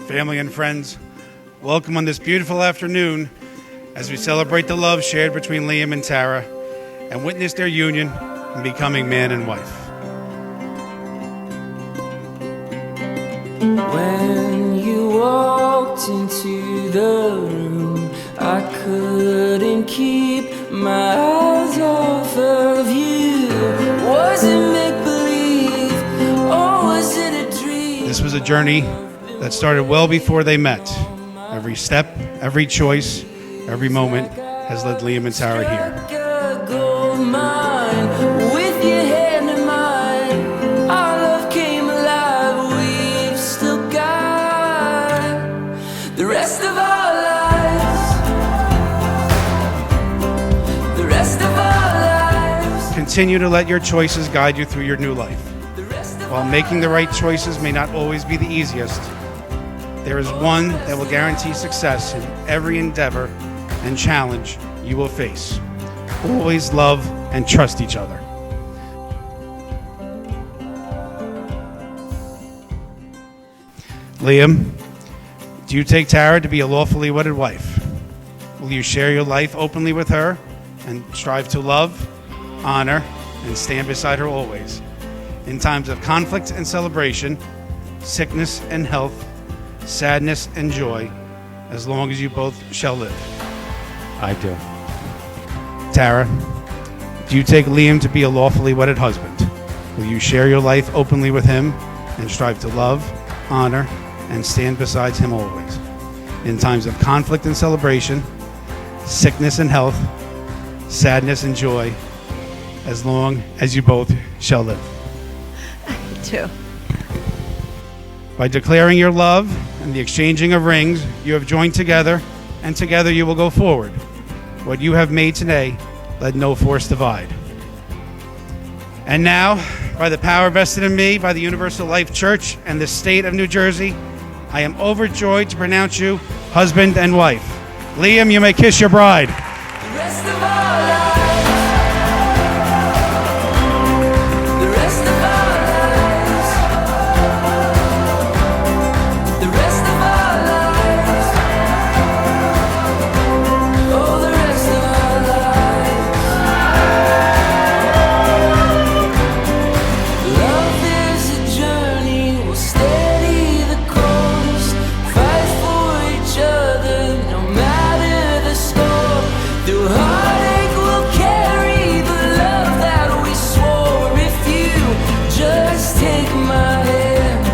Family and friends, welcome on this beautiful afternoon as we celebrate the love shared between Liam and Tara and witness their union in becoming man and wife. When you walked into the room, I couldn't keep my eyes off of you. Was it make-believe or was it a dream? This was a journey that started well before they met. Every step, every choice, every moment has led Liam and Tara here. With your hand in mine, our love came alive. We've still got the rest of our lives. The rest of our lives. Continue to let your choices guide you through your new life. While making the right choices may not always be the easiest, there is one that will guarantee success in every endeavor and challenge you will face. Always love and trust each other. Liam, do you take Tara to be a lawfully wedded wife? Will you share your life openly with her and strive to love, honor, and stand beside her always, in times of conflict and celebration, sickness and health, sadness and joy, as long as you both shall live? I do. Tara, do you take Liam to be a lawfully wedded husband? Will you share your life openly with him and strive to love, honor, and stand beside him always, in times of conflict and celebration, sickness and health, sadness and joy, as long as you both shall live? I do. By declaring your love and the exchanging of rings, you have joined together, and together you will go forward. What you have made today, let no force divide. And now, by the power vested in me by the Universal Life Church and the state of New Jersey, I am overjoyed to pronounce you husband and wife. Liam, you may kiss your bride. The rest of our lives. The rest of our lives. The rest of our lives. Oh, the rest of our lives. Love is a journey, we'll steady the course, fight for each other, no matter the score. Through heartache we'll carry the love that we swore. If you just take my hand,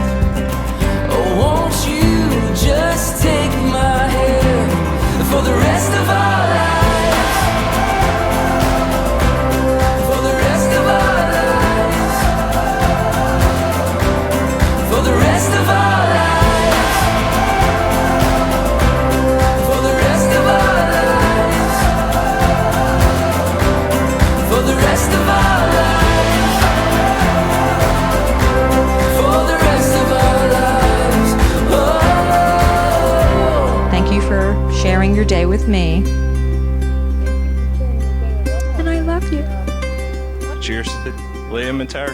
oh won't you just take my hand for the rest of our lives. For the rest of our lives. For the rest of our lives. For the rest of our lives. For the rest of our lives. For the rest of our lives. Oh. Thank you for sharing your day with me. And I love you. Cheers to Liam and Tara.